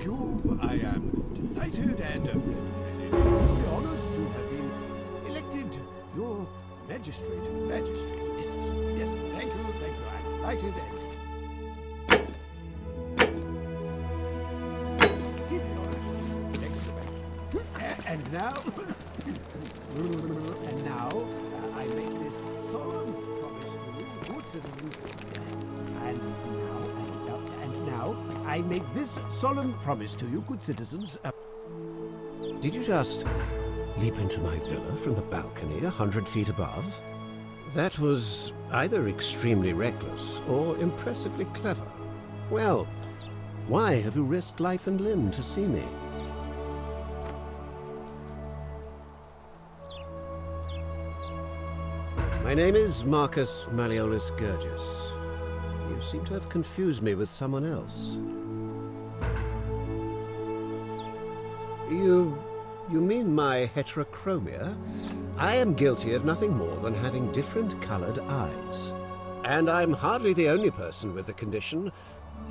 thank you. I am delighted and honored to have been elected your magistrate. Magistrate, yes, yes. Thank you. I'm delighted and deeply honored. Thank you, and now, I make this solemn promise to you, good citizens. I make this solemn promise to you, good citizens. Did you just leap into my villa from the balcony 100 feet above? That was either extremely reckless or impressively clever. Well, why have you risked life and limb to see me? My name is Marcus Malleolus Gurgis. You seem to have confused me with someone else. You mean my heterochromia? I am guilty of nothing more than having different colored eyes. And I'm hardly the only person with the condition.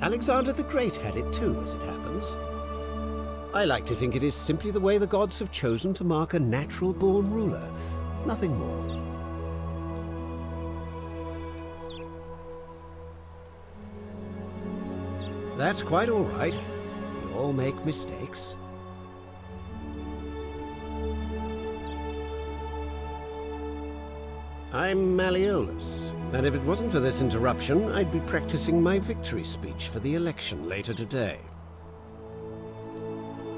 Alexander the Great had it too, as it happens. I like to think it is simply the way the gods have chosen to mark a natural-born ruler. Nothing more. That's quite all right. We all make mistakes. I'm Malleolus, and if it wasn't for this interruption, I'd be practicing my victory speech for the election later today.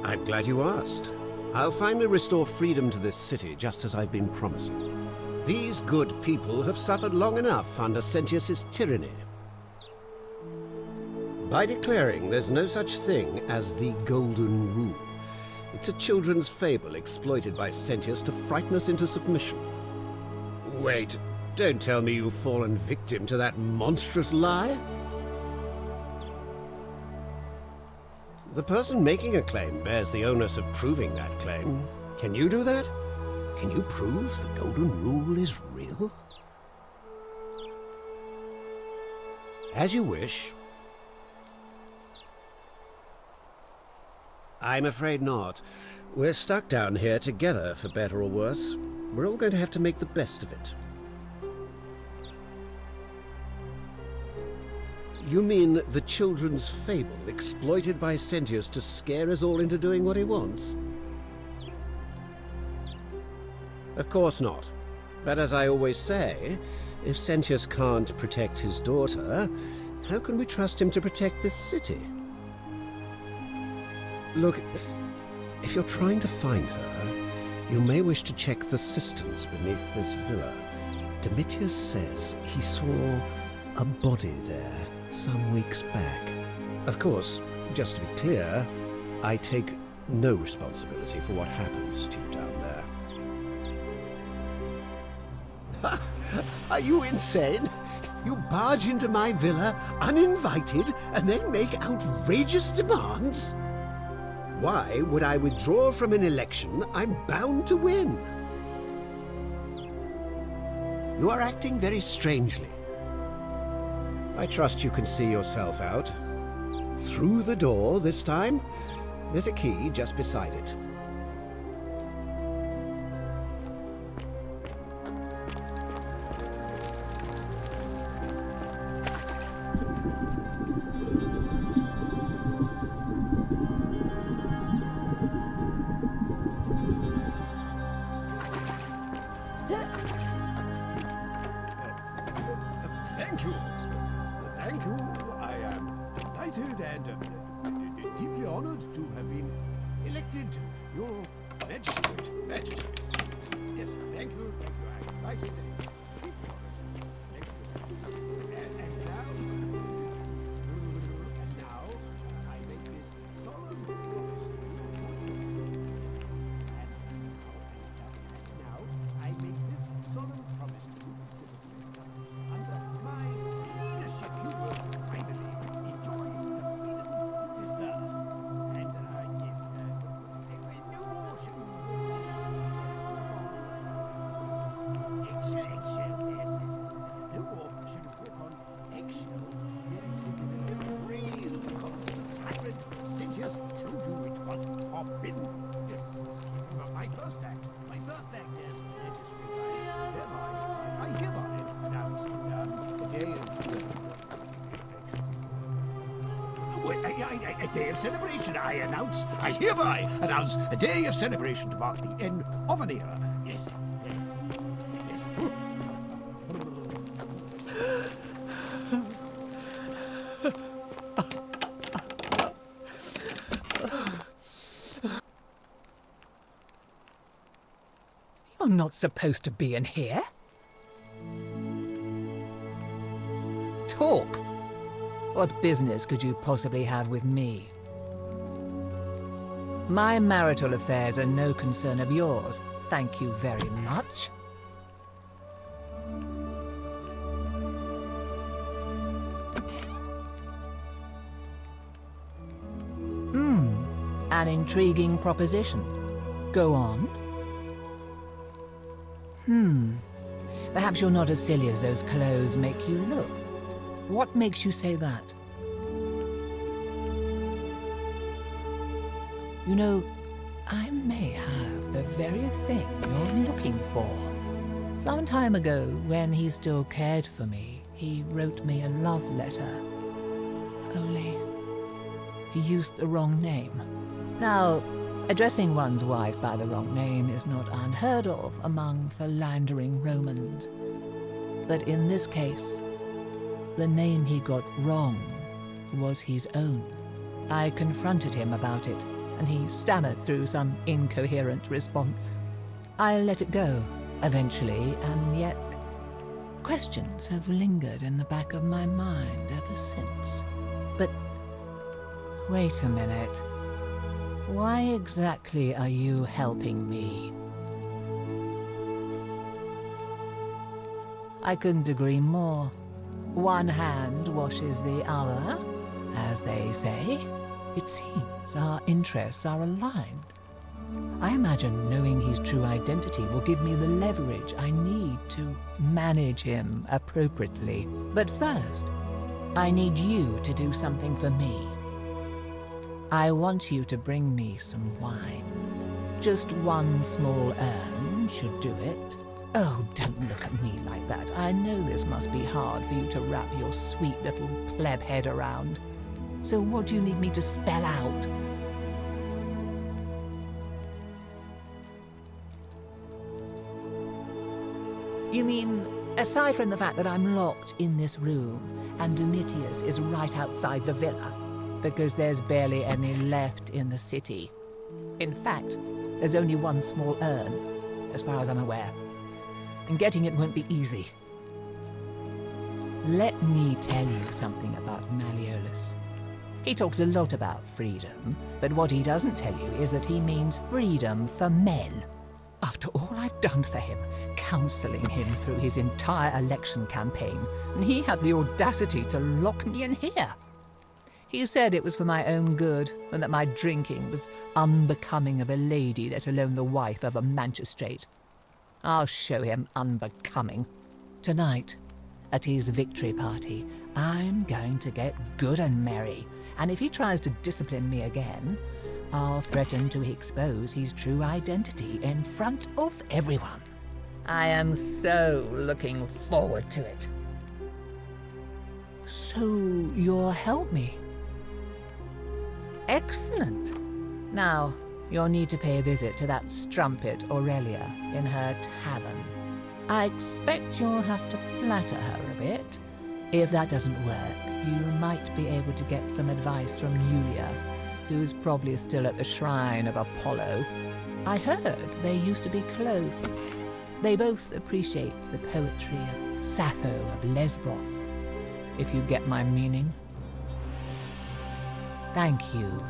I'm glad you asked. I'll finally restore freedom to this city, just as I've been promising. These good people have suffered long enough under Sentius's tyranny. By declaring there's no such thing as the Golden Rule. It's a children's fable exploited by Sentius to frighten us into submission. Wait, don't tell me you've fallen victim to that monstrous lie? The person making a claim bears the onus of proving that claim. Can you do that? Can you prove the Golden Rule is real? As you wish. I'm afraid not. We're stuck down here together, for better or worse. We're all going to have to make the best of it. You mean the children's fable exploited by Sentius to scare us all into doing what he wants? Of course not. But as I always say, if Sentius can't protect his daughter, how can we trust him to protect this city? Look, if you're trying to find her, you may wish to check the cisterns beneath this villa. Domitius says he saw a body there some weeks back. Of course, just to be clear, I take no responsibility for what happens to you down there. Are you insane? You barge into my villa uninvited and then make outrageous demands? Why would I withdraw from an election I'm bound to win? You are acting very strangely. I trust you can see yourself out. Through the door this time. There's a key just beside it. thank you. Thank you. I am delighted and deeply honored to have been elected your magistrate. Magistrate. Yes, thank you. I'm delighted and deeply honored. Thank you. And now, I make this solemn promise to you. And now, I make this solemn promise to you, citizens. Under my leadership, you will finally enjoy the freedoms you deserve. And, yes, no portion. Excellent. day of celebration. I hereby announce a day of celebration to mark the end of an era. Yes, yes, yes. You're not supposed to be in here. Talk. What business could you possibly have with me? My marital affairs are no concern of yours. Thank you very much. An intriguing proposition. Go on. Perhaps you're not as silly as those clothes make you look. What makes you say that? You know, I may have the very thing you're looking for. Some time ago, when he still cared for me, he wrote me a love letter. Only, he used the wrong name. Now, addressing one's wife by the wrong name is not unheard of among philandering Romans. But in this case, the name he got wrong was his own. I confronted him about it, and he stammered through some incoherent response. I let it go, eventually, and yet questions have lingered in the back of my mind ever since. But wait a minute. Why exactly are you helping me? I couldn't agree more. One hand washes the other, as they say. It seems our interests are aligned. I imagine knowing his true identity will give me the leverage I need to manage him appropriately. But first, I need you to do something for me. I want you to bring me some wine. Just one small urn should do it. Oh, don't look at me like that. I know this must be hard for you to wrap your sweet little pleb head around. So what do you need me to spell out? You mean, aside from the fact that I'm locked in this room and Domitius is right outside the villa, because there's barely any left in the city. In fact, there's only one small urn, as far as I'm aware. And getting it won't be easy. Let me tell you something about Malleolus. He talks a lot about freedom, but what he doesn't tell you is that he means freedom for men. After all I've done for him, counseling him through his entire election campaign, and he had the audacity to lock me in here. He said it was for my own good, and that my drinking was unbecoming of a lady, let alone the wife of a magistrate. I'll show him unbecoming. Tonight, at his victory party, I'm going to get good and merry, and if he tries to discipline me again, I'll threaten to expose his true identity in front of everyone. I am so looking forward to it. So you'll help me? Excellent. Now, you'll need to pay a visit to that strumpet Aurelia in her tavern. I expect you'll have to flatter her a bit. If that doesn't work, you might be able to get some advice from Julia, who's probably still at the shrine of Apollo. I heard they used to be close. They both appreciate the poetry of Sappho of Lesbos, if you get my meaning. Thank you.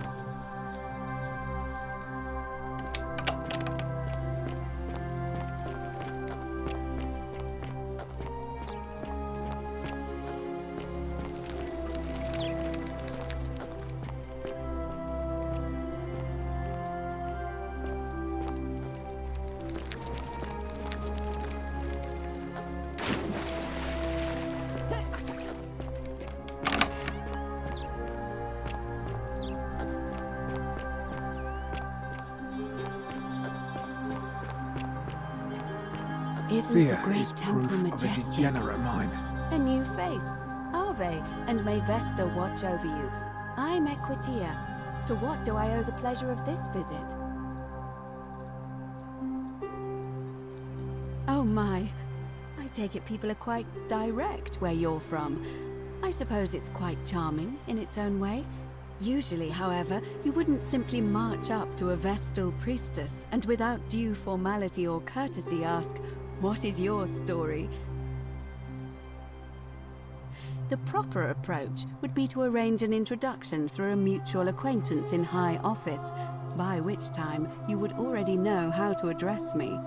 Isn't Fear the great is temple proof of a majestic? degenerate mind. A new face. Ave, and may Vesta watch over you. I'm Equitia, To what do I owe the pleasure of this visit? Oh my. I take it people are quite direct where you're from. I suppose it's quite charming in its own way. Usually, however, you wouldn't simply march up to a Vestal priestess and without due formality or courtesy ask, "What is your story?" The proper approach would be to arrange an introduction through a mutual acquaintance in high office, by which time you would already know how to address me.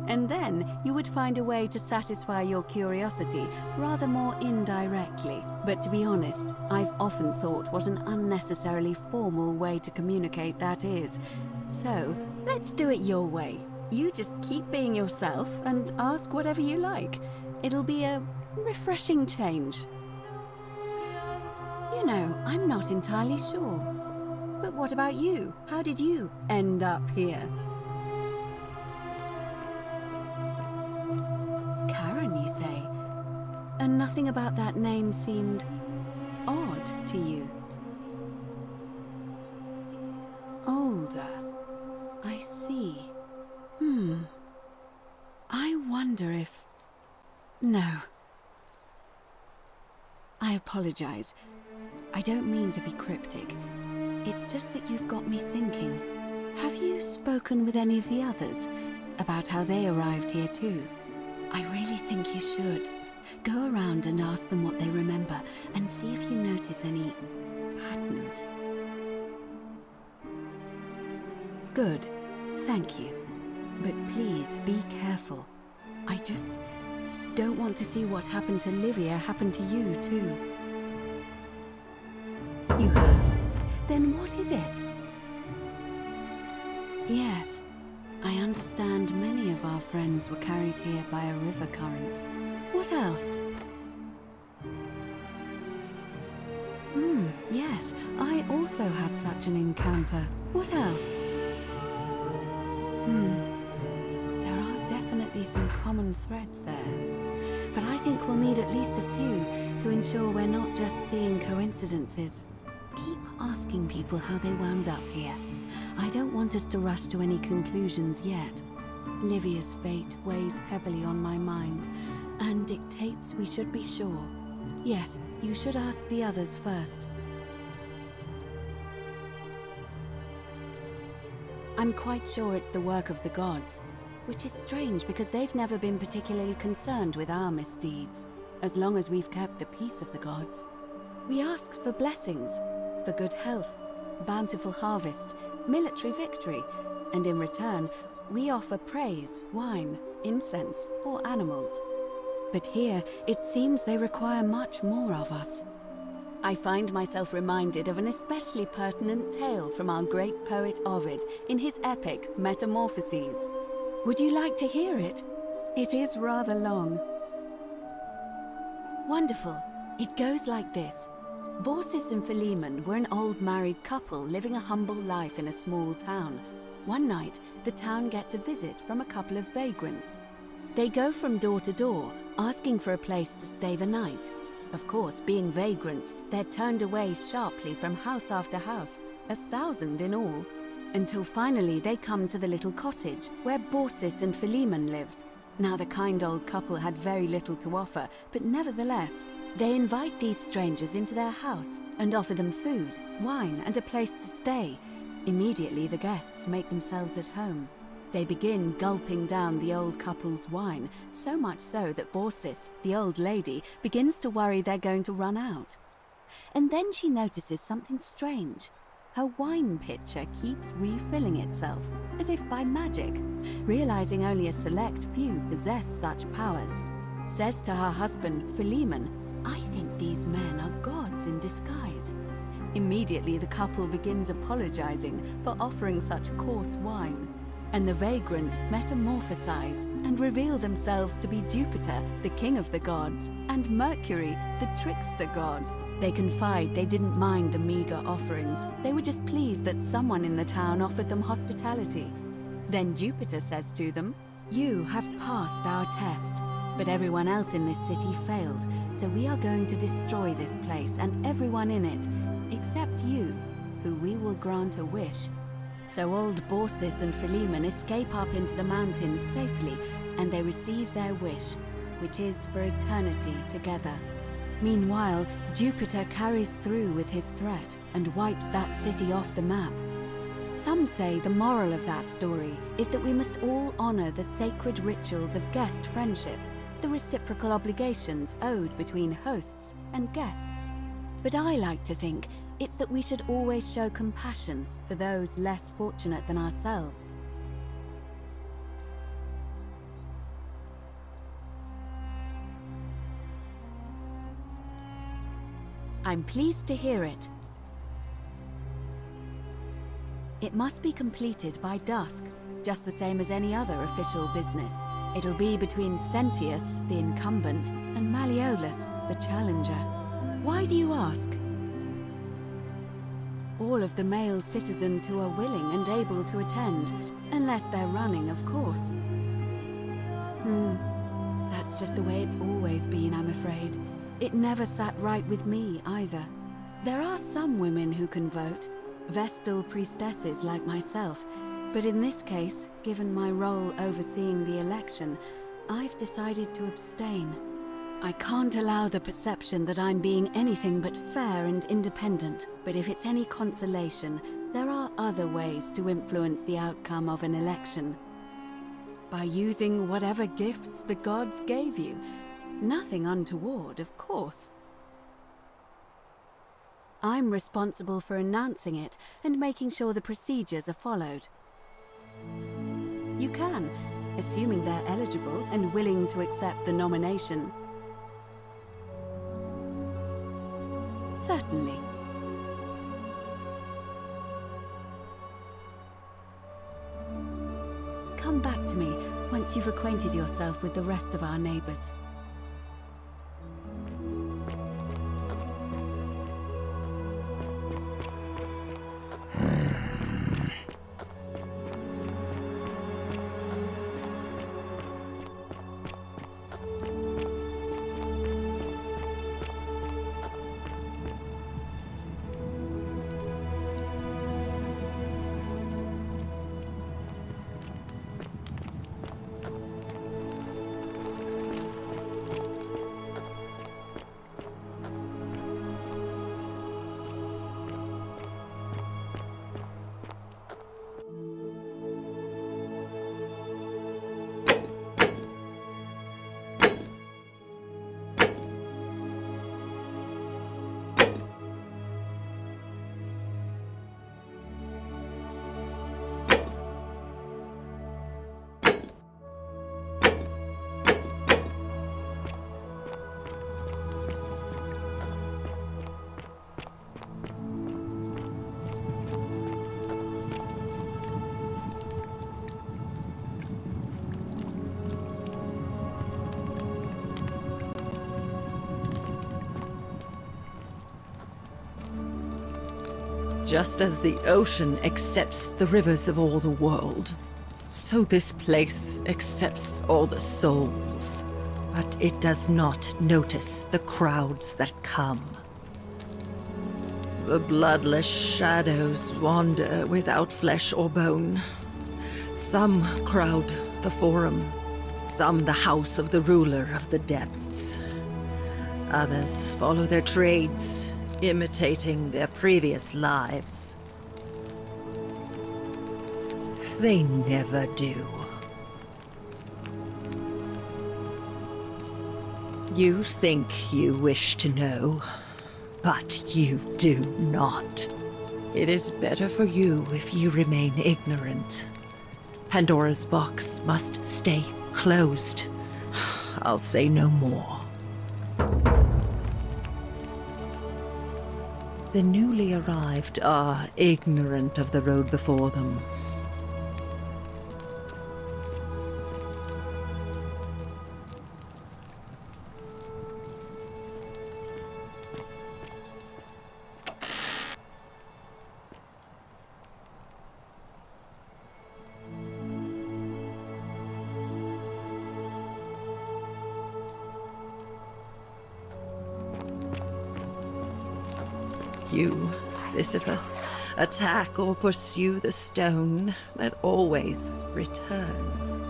And then you would find a way to satisfy your curiosity rather more indirectly. But to be honest, I've often thought what an unnecessarily formal way to communicate that is. So, let's do it your way. You just keep being yourself and ask whatever you like. It'll be a refreshing change. You know, I'm not entirely sure. But what about you? How did you end up here? Karen, you say? And nothing about that name seemed odd to you? Older. I see. I wonder if... No. I apologize. I don't mean to be cryptic. It's just that you've got me thinking. Have you spoken with any of the others about how they arrived here too? I really think you should. Go around and ask them what they remember and see if you notice any patterns. Good. Thank you. But please be careful. I just don't want to see what happened to Livia happen to you too. You have? Then what is it? Yes. I understand many of our friends were carried here by a river current. What else? Yes, I also had such an encounter. What else? There are definitely some common threads there. But I think we'll need at least a few to ensure we're not just seeing coincidences. Keep asking people how they wound up here. I don't want us to rush to any conclusions yet. Livia's fate weighs heavily on my mind, and dictates we should be sure. Yes, you should ask the others first. I'm quite sure it's the work of the gods, which is strange because they've never been particularly concerned with our misdeeds, as long as we've kept the peace of the gods. We asked for blessings, for good health, bountiful harvest, military victory, and in return, we offer praise, wine, incense, or animals. But here, it seems they require much more of us. I find myself reminded of an especially pertinent tale from our great poet Ovid in his epic Metamorphoses. Would you like to hear it? It is rather long. Wonderful. It goes like this. Baucis and Philemon were an old married couple living a humble life in a small town. One night, the town gets a visit from a couple of vagrants. They go from door to door, asking for a place to stay the night. Of course, being vagrants, they're turned away sharply from house after house, 1,000 in all, until finally they come to the little cottage where Baucis and Philemon lived. Now, the kind old couple had very little to offer, but nevertheless, they invite these strangers into their house and offer them food, wine, and a place to stay. Immediately, the guests make themselves at home. They begin gulping down the old couple's wine, so much so that Baucis, the old lady, begins to worry they're going to run out. And then she notices something strange. Her wine pitcher keeps refilling itself, as if by magic. Realizing only a select few possess such powers, says to her husband, Philemon, "I think these men are gods in disguise." Immediately the couple begins apologizing for offering such coarse wine, and the vagrants metamorphosize and reveal themselves to be Jupiter, the king of the gods, and Mercury, the trickster god. They confide they didn't mind the meager offerings. They were just pleased that someone in the town offered them hospitality. Then Jupiter says to them, "You have passed our test, but everyone else in this city failed, so we are going to destroy this place and everyone in it, except you. who we will grant a wish. So old Baucis and Philemon escape up into the mountains safely, and they receive their wish, which is for eternity together. Meanwhile, Jupiter carries through with his threat and wipes that city off the map. Some say the moral of that story is that we must all honor the sacred rituals of guest friendship, the reciprocal obligations owed between hosts and guests. But I like to think it's that we should always show compassion for those less fortunate than ourselves. I'm pleased to hear it. It must be completed by dusk, just the same as any other official business. It'll be between Sentius, the incumbent, and Malleolus, the challenger. Why do you ask? All of the male citizens who are willing and able to attend, unless they're running, of course. That's just the way it's always been, I'm afraid. It never sat right with me, either. There are some women who can vote, Vestal priestesses like myself, but in this case, given my role overseeing the election, I've decided to abstain. I can't allow the perception that I'm being anything but fair and independent, but if it's any consolation, there are other ways to influence the outcome of an election. By using whatever gifts the gods gave you. Nothing untoward, of course. I'm responsible for announcing it and making sure the procedures are followed. You can, assuming they're eligible and willing to accept the nomination. Certainly. Come back to me once you've acquainted yourself with the rest of our neighbors. Just as the ocean accepts the rivers of all the world, so this place accepts all the souls. But it does not notice the crowds that come. The bloodless shadows wander without flesh or bone. Some crowd the forum, some the house of the ruler of the depths. Others follow their trades, imitating their previous lives. They never do. You think you wish to know, but you do not. It is better for you if you remain ignorant. Pandora's box must stay closed. I'll say no more. The newly arrived are ignorant of the road before them. You, Sisyphus, attack or pursue the stone that always returns.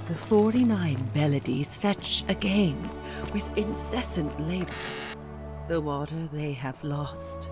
The 49 melodies fetch again with incessant labor the water they have lost.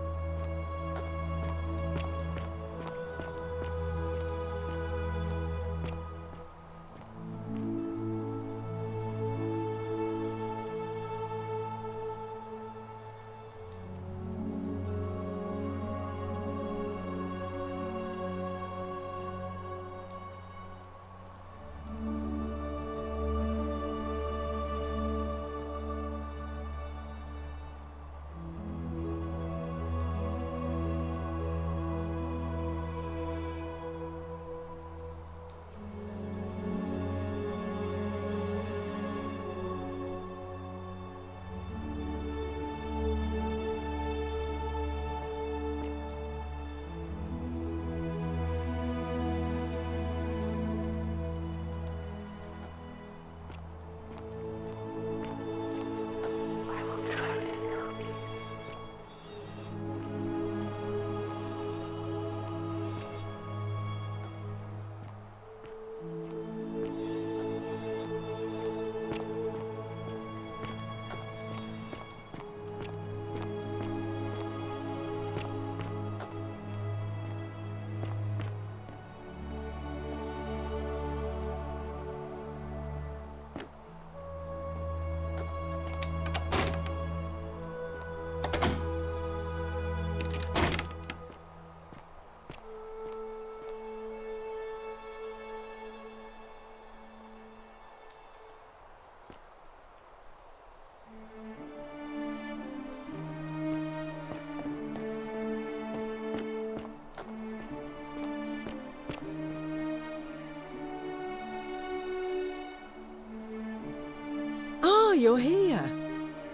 You're here.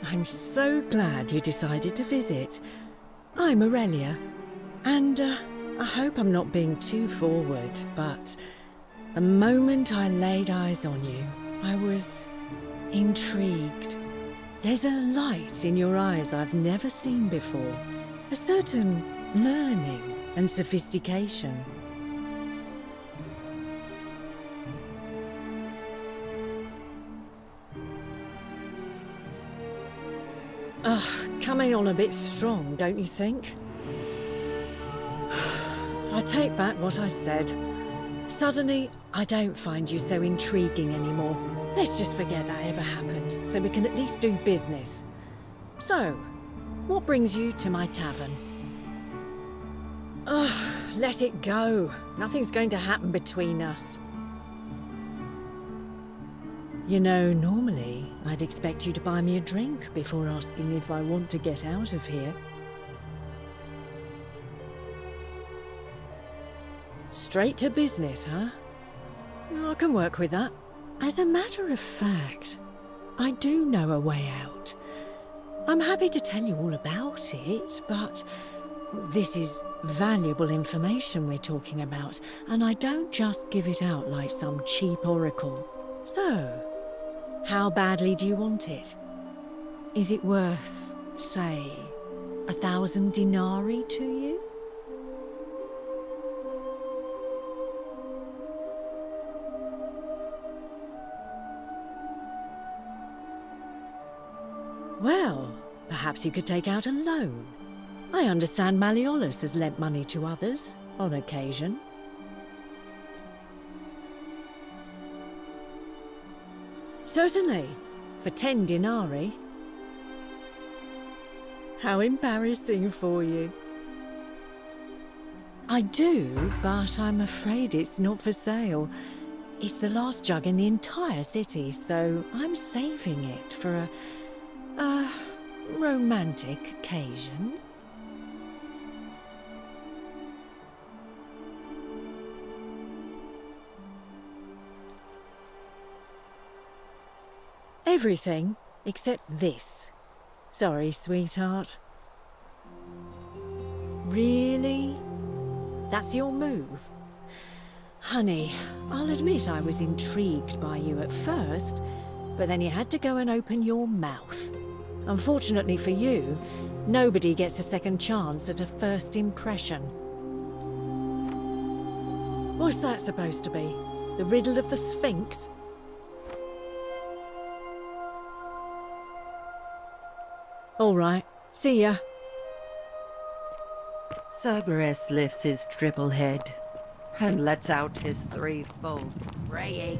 I'm so glad you decided to visit. I'm Aurelia, and I hope I'm not being too forward, but the moment I laid eyes on you, I was intrigued. There's a light in your eyes I've never seen before, a certain learning and sophistication. Coming on a bit strong, don't you think? I take back what I said. Suddenly, I don't find you so intriguing anymore. Let's just forget that ever happened, so we can at least do business. So, what brings you to my tavern? Let it go. Nothing's going to happen between us. You know, normally, I'd expect you to buy me a drink before asking if I want to get out of here. Straight to business, huh? I can work with that. As a matter of fact, I do know a way out. I'm happy to tell you all about it, but this is valuable information we're talking about, and I don't just give it out like some cheap oracle. So, how badly do you want it? Is it worth, say, 1,000 denarii to you? Well, perhaps you could take out a loan. I understand Malleolus has lent money to others, on occasion. Certainly, for 10 denarii. How embarrassing for you. I do, but I'm afraid it's not for sale. It's the last jug in the entire city, so I'm saving it for a romantic occasion. Everything except this. Sorry, sweetheart. Really? That's your move? Honey, I'll admit I was intrigued by you at first, but then you had to go and open your mouth. Unfortunately for you, nobody gets a second chance at a first impression. What's that supposed to be? The riddle of the Sphinx? All right, see ya. Cerberus lifts his triple head and lets out his threefold braying.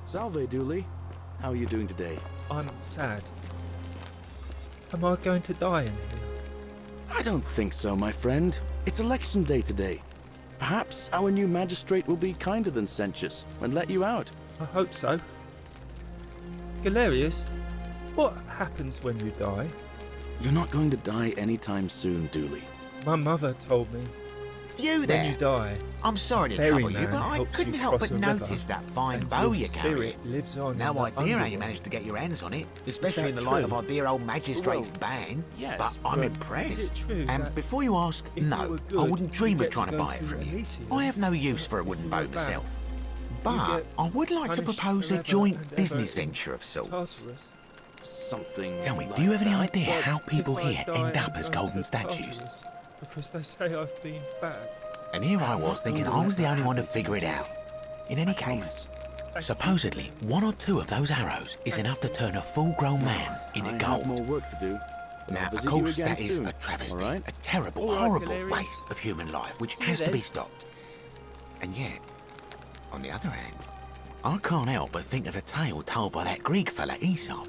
Salve, Dooley. How are you doing today? I'm sad. Am I going to die in here? I don't think so, my friend. It's election day today. Perhaps our new magistrate will be kinder than Sentius and let you out. I hope so. Galerius, what happens when you die? You're not going to die anytime soon, Dooley. My mother told me You there? when you die, I'm sorry to trouble you, but I couldn't help but notice that fine bow you're carrying. Lives on No in the idea how you underworld. managed to get your hands on it, especially that in the light true? of our dear old magistrate's Well, ban. yes, but I'm but impressed. is it true And that before you ask, if you no, were I good, wouldn't dream you of get trying to go buy it through from you. Elysium? I have no use for a If wooden you bow were bad, myself. you But get I would like to punished propose a forever joint and ever business in venture of sorts. Tartarus. Something. Tell me, like do you have any that? idea Well, how people if I here die end up and as go golden to statues? Tartarus, because they say I've been bad. And here I was thinking I was the only one to figure it out. In any case, supposedly, one or two of those arrows is enough to turn a full-grown man into I have gold. more work to do. but Now, I'll of visit you course, again that is soon, a travesty, all right? a terrible, All right, horrible Galerius. waste of human life, which See you has to then. be stopped. And yet, on the other hand, I can't help but think of a tale told by that Greek fella Aesop,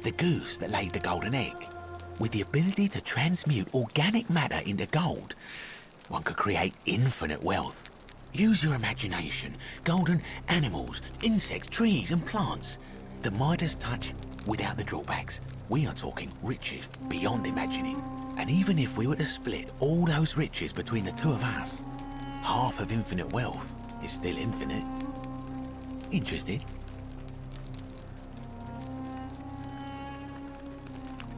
the goose that laid the golden egg. With the ability to transmute organic matter into gold, one could create infinite wealth. Use your imagination. Golden animals, insects, trees and plants. The Midas touch without the drawbacks. We are talking riches beyond imagining. And even if we were to split all those riches between the two of us, half of infinite wealth is still infinite. Interested?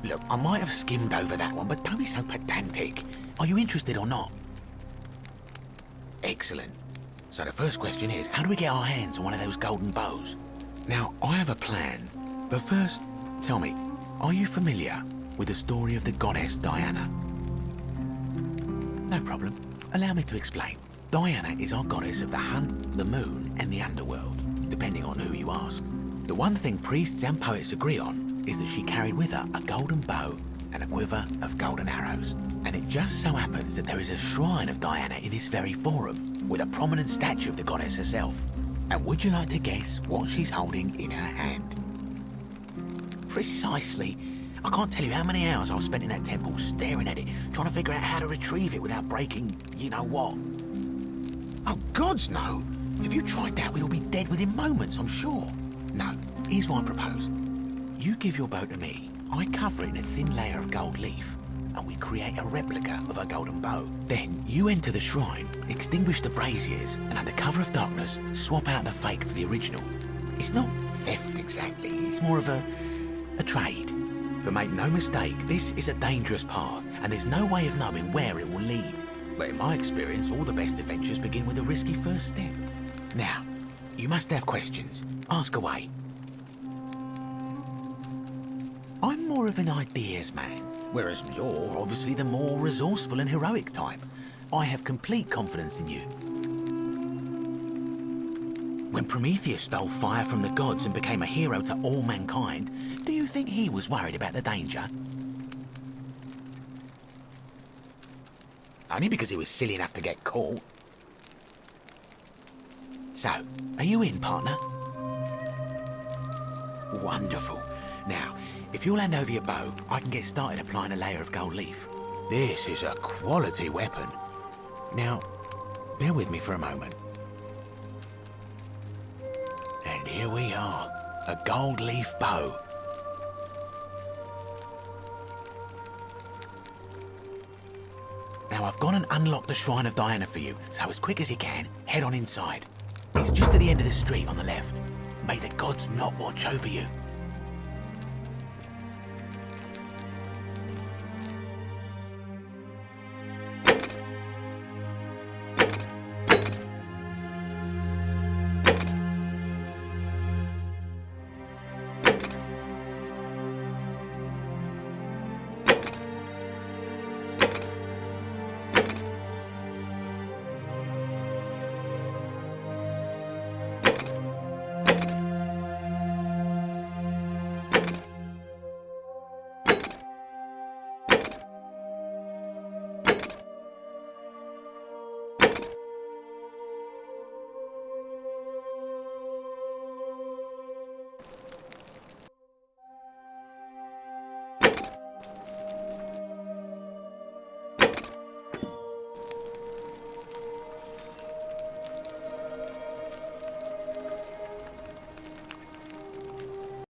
Look, I might have skimmed over that one, but don't be so pedantic. Are you interested or not? Excellent. So the first question is, how do we get our hands on one of those golden bows? Now, I have a plan, but first, tell me, are you familiar with the story of the goddess Diana? No problem. Allow me to explain. Diana is our goddess of the hunt, the moon, and the underworld, depending on who you ask. The one thing priests and poets agree on is that she carried with her a golden bow and a quiver of golden arrows. And it just so happens that there is a shrine of Diana in this very forum, with a prominent statue of the goddess herself. And would you like to guess what she's holding in her hand? Precisely. I can't tell you how many hours I've spent in that temple staring at it, trying to figure out how to retrieve it without breaking you-know-what. Oh, gods, no! If you tried that, we'd all be dead within moments, I'm sure. No, here's what I propose. You give your bow to me, I cover it in a thin layer of gold leaf, and we create a replica of a golden bow. Then you enter the shrine, extinguish the braziers, and under cover of darkness, swap out the fake for the original. It's not theft exactly, it's more of a trade. But make no mistake, this is a dangerous path, and there's no way of knowing where it will lead. But in my experience, all the best adventures begin with a risky first step. Now, you must have questions. Ask away. I'm more of an ideas man, whereas you're obviously the more resourceful and heroic type. I have complete confidence in you. When Prometheus stole fire from the gods and became a hero to all mankind, do you think he was worried about the danger? Only because he was silly enough to get caught. So, are you in, partner? Wonderful. Now, if you'll hand over your bow, I can get started applying a layer of gold leaf. This is a quality weapon. Now, bear with me for a moment. And here we are, a gold leaf bow. Now I've gone and unlocked the Shrine of Diana for you, so as quick as you can, head on inside. It's just at the end of the street on the left. May the gods not watch over you.